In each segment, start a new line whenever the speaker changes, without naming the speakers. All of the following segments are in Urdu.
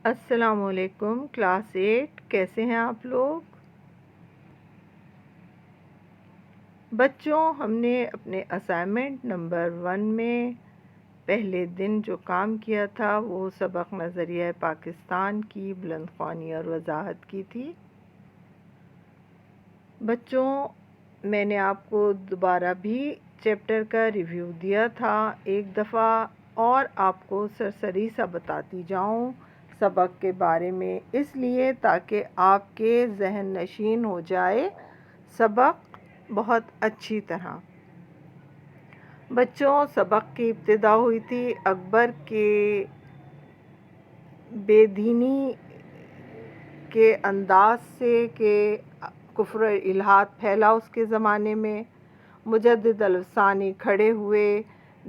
السلام علیکم کلاس 8 کیسے ہیں آپ لوگ بچوں؟ ہم نے اپنے اسائنمنٹ نمبر 1 میں پہلے دن جو کام کیا تھا وہ سبق نظریہ پاکستان کی بلند خوانی اور وضاحت کی تھی۔ بچوں، میں نے آپ کو دوبارہ بھی چیپٹر کا ریویو دیا تھا ایک دفعہ، اور آپ کو سرسری سا بتاتی جاؤں سبق کے بارے میں، اس لیے تاکہ آپ کے ذہن نشین ہو جائے سبق بہت اچھی طرح۔ بچوں، سبق کی ابتدا ہوئی تھی اکبر کے بے دینی کے انداز سے کہ کفر الہات پھیلا اس کے زمانے میں۔ مجدد الافسانی کھڑے ہوئے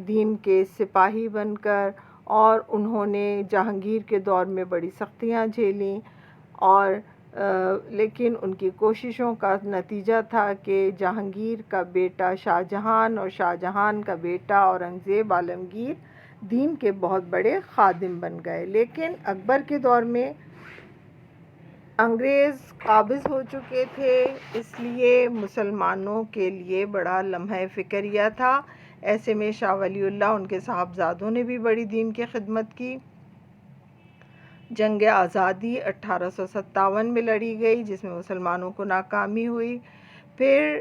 دین کے سپاہی بن کر، اور انہوں نے جہانگیر کے دور میں بڑی سختیاں جھیلیں، اور لیکن ان کی کوششوں کا نتیجہ تھا کہ جہانگیر کا بیٹا شاہ جہان اور شاہ جہان کا بیٹا اورنگزیب عالمگیر دین کے بہت بڑے خادم بن گئے۔ لیکن اکبر کے دور میں انگریز قابض ہو چکے تھے، اس لیے مسلمانوں کے لیے بڑا لمحہ فکریہ تھا۔ ایسے میں شاہ ولی اللہ ان کے صاحبزادوں نے بھی بڑی دین کی خدمت کی۔ جنگ آزادی 1857 میں لڑی گئی، جس میں مسلمانوں کو ناکامی ہوئی۔ پھر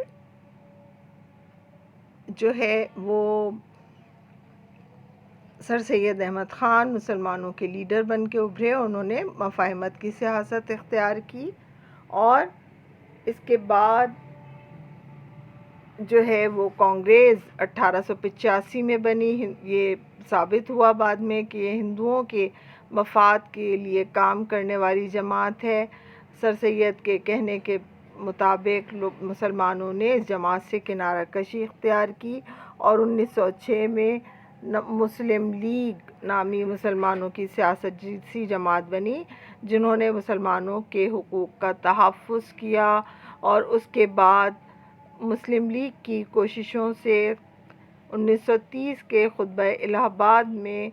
جو ہے وہ سر سید احمد خان مسلمانوں کے لیڈر بن کے ابھرے، انہوں نے مفاہمت کی سیاست اختیار کی، اور اس کے بعد جو ہے وہ کانگریس 1885 میں بنی۔ یہ ثابت ہوا بعد میں کہ یہ ہندوؤں کے مفاد کے لیے کام کرنے والی جماعت ہے۔ سر سید کے کہنے کے مطابق مسلمانوں نے اس جماعت سے کنارہ کشی اختیار کی، اور 1906 میں مسلم لیگ نامی مسلمانوں کی سیاسی جماعت بنی، جنہوں نے مسلمانوں کے حقوق کا تحفظ کیا۔ اور اس کے بعد مسلم لیگ کی کوششوں سے 1930 کے خطبہ الہ آباد میں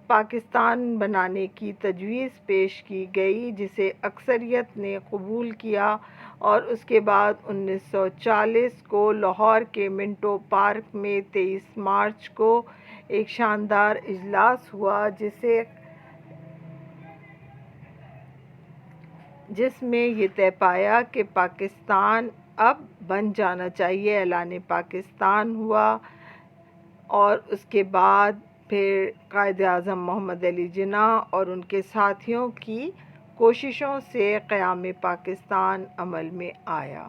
پاکستان بنانے کی تجویز پیش کی گئی، جسے اکثریت نے قبول کیا، اور اس کے بعد 1940 کو لاہور کے منٹو پارک میں 23 مارچ کو ایک شاندار اجلاس ہوا، جس میں یہ طے پایا کہ پاکستان اب بن جانا چاہیے۔ اعلان پاکستان ہوا، اور اس کے بعد پھر قائد اعظم محمد علی جناح اور ان کے ساتھیوں کی کوششوں سے قیام پاکستان عمل میں آیا۔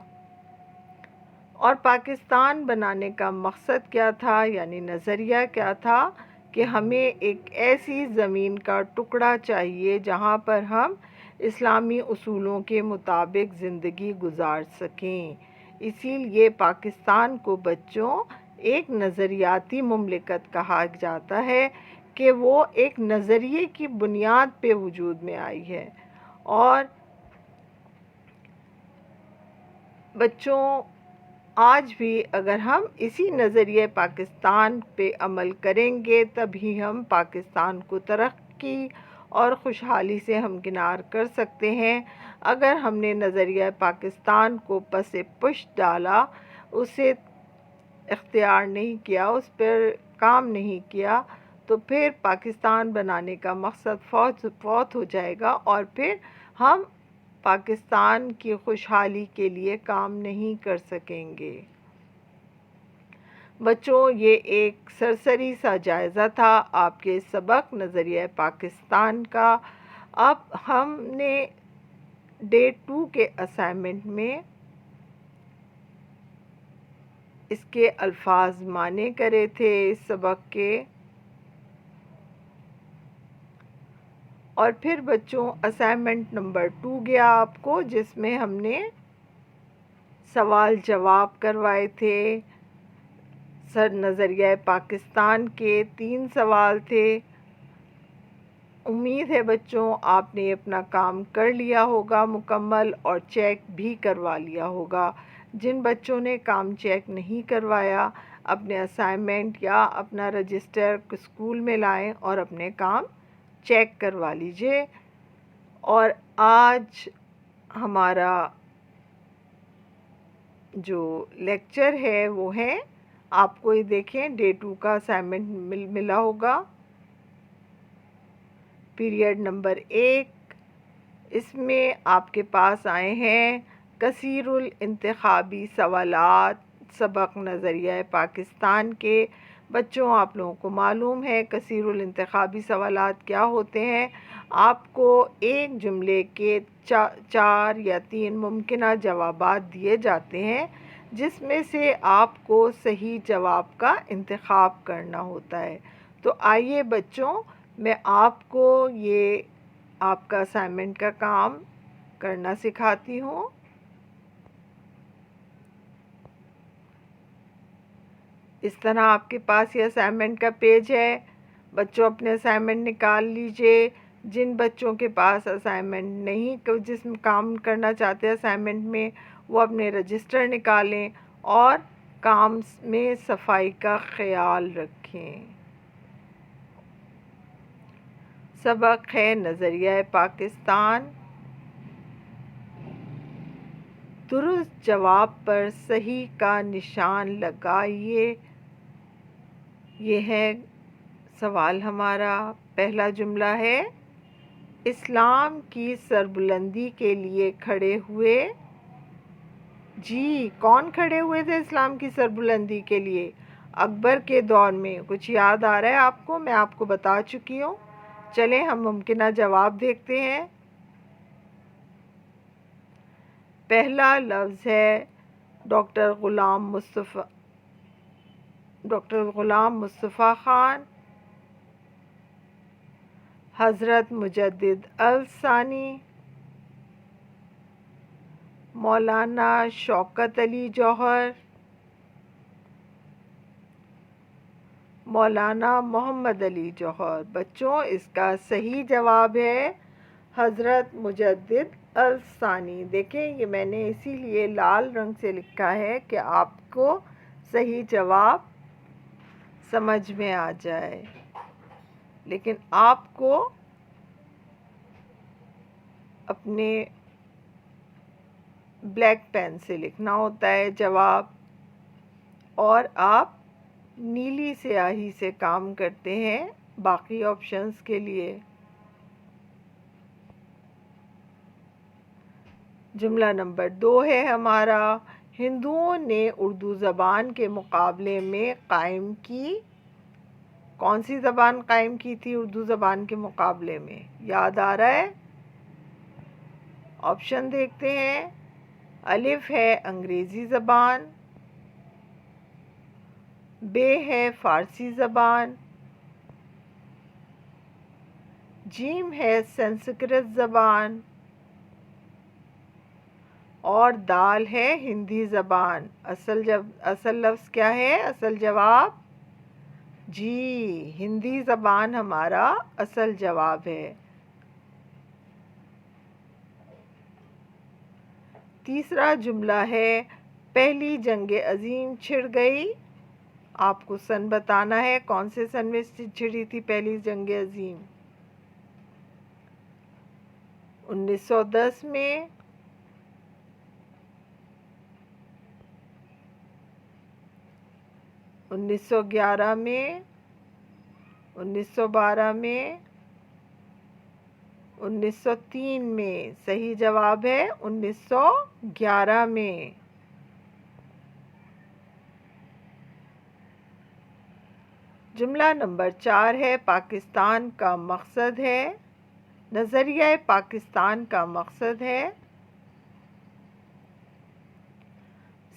اور پاکستان بنانے کا مقصد کیا تھا، یعنی نظریہ کیا تھا کہ ہمیں ایک ایسی زمین کا ٹکڑا چاہیے جہاں پر ہم اسلامی اصولوں کے مطابق زندگی گزار سکیں۔ اسی لیے پاکستان کو بچوں ایک نظریاتی مملکت کہا جاتا ہے کہ وہ ایک نظریے کی بنیاد پہ وجود میں آئی ہے۔ اور بچوں، آج بھی اگر ہم اسی نظریہ پاکستان پہ عمل کریں گے تبھی ہم پاکستان کو ترقی اور خوشحالی سے ہمکنار کر سکتے ہیں۔ اگر ہم نے نظریہ پاکستان کو پس پشت ڈالا، اسے اختیار نہیں کیا، اس پر کام نہیں کیا، تو پھر پاکستان بنانے کا مقصد فوت ہو جائے گا، اور پھر ہم پاکستان کی خوشحالی کے لیے کام نہیں کر سکیں گے۔ بچوں، یہ ایک سرسری سا جائزہ تھا آپ کے سبق نظریہ پاکستان کا۔ اب ہم نے ڈے 2 کے اسائنمنٹ میں اس کے الفاظ معنی کرے تھے اس سبق کے، اور پھر بچوں اسائنمنٹ نمبر 2 گیا آپ کو، جس میں ہم نے سوال جواب کروائے تھے۔ سر نظریہ پاکستان کے 3 سوال تھے۔ امید ہے بچوں آپ نے اپنا کام کر لیا ہوگا مکمل، اور چیک بھی کروا لیا ہوگا۔ جن بچوں نے کام چیک نہیں کروایا، اپنے اسائنمنٹ یا اپنا رجسٹر اسکول میں لائیں اور اپنے کام چیک کروا لیجئے۔ اور آج ہمارا جو لیکچر ہے وہ ہے، آپ کو یہ دیکھیں ڈے 2 کا اسائنمنٹ ملا ہوگا، پیریڈ نمبر 1۔ اس میں آپ کے پاس آئے ہیں کثیر الانتخابی سوالات، سبق نظریہ پاکستان کے۔ بچوں، آپ لوگوں کو معلوم ہے کثیر الانتخابی سوالات کیا ہوتے ہیں۔ آپ کو ایک جملے کے 4 یا 3 ممکنہ جوابات دیے جاتے ہیں، جس میں سے آپ کو صحیح جواب کا انتخاب کرنا ہوتا ہے۔ تو آئیے بچوں، میں آپ کو یہ آپ کا اسائنمنٹ کا کام کرنا سکھاتی ہوں۔ اس طرح آپ کے پاس یہ اسائنمنٹ کا پیج ہے۔ بچوں اپنے اسائنمنٹ نکال لیجئے۔ جن بچوں کے پاس اسائنمنٹ نہیں، جس میں کام کرنا چاہتے ہیں اسائنمنٹ میں، وہ اپنے رجسٹر نکالیں اور کام میں صفائی کا خیال رکھیں۔ سبق ہے نظریہ پاکستان۔ درست جواب پر صحیح کا نشان لگائیے۔ یہ ہے سوال ہمارا۔ پہلا جملہ ہے، اسلام کی سربلندی کے لیے کھڑے ہوئے۔ جی، کون کھڑے ہوئے تھے اسلام کی سربلندی کے لیے؟ اکبر کے دور میں۔ کچھ یاد آ رہا ہے آپ کو؟ میں آپ کو بتا چکی ہوں۔ چلیں ہم ممکنہ جواب دیکھتے ہیں۔ پہلا لفظ ہے ڈاکٹر غلام مصطفیٰ خان، حضرت مجدد الثانی، مولانا شوکت علی جوہر، مولانا محمد علی جوہر۔ بچوں، اس کا صحیح جواب ہے حضرت مجدد الثانی۔ دیکھیں، یہ میں نے اسی لیے لال رنگ سے لکھا ہے کہ آپ کو صحیح جواب سمجھ میں آ جائے، لیکن آپ کو اپنے بلیک پین سے لکھنا ہوتا ہے جواب، اور آپ نیلی سیاہی سے کام کرتے ہیں باقی آپشنز کے لیے۔ جملہ نمبر 2 ہے ہمارا، ہندوؤں نے اردو زبان کے مقابلے میں قائم کی۔ کون سی زبان قائم کی تھی اردو زبان کے مقابلے میں؟ یاد آ رہا ہے؟ آپشن دیکھتے ہیں۔ الف ہے انگریزی زبان، ب ہے فارسی زبان، جیم ہے سنسکرت زبان، اور دال ہے ہندی زبان۔ اصل لفظ کیا ہے؟ اصل جواب جی، ہندی زبان ہمارا اصل جواب ہے۔ تیسرا جملہ ہے، پہلی جنگ عظیم چھڑ گئی۔ آپ کو سن بتانا ہے، کون سے سن میں چھڑی تھی پہلی جنگ عظیم؟ 1910 میں، 1911 میں، 1912 میں، 1903 میں۔ صحیح جواب ہے 1911 میں۔ جملہ نمبر 4 ہے، پاکستان کا مقصد ہے۔ نظریہ پاکستان کا مقصد ہے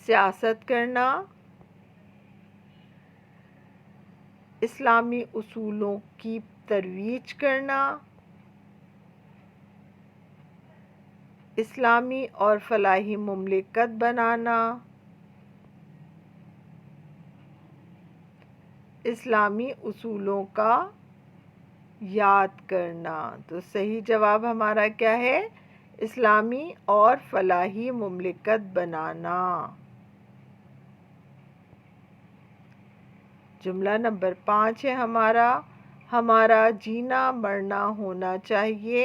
سیاست کرنا، اسلامی اصولوں کی ترویج کرنا، اسلامی اور فلاحی مملکت بنانا، اسلامی اصولوں کا یاد کرنا۔ تو صحیح جواب ہمارا کیا ہے؟ اسلامی اور فلاحی مملکت بنانا۔ جملہ نمبر 5 ہے ہمارا جینا مرنا ہونا چاہیے۔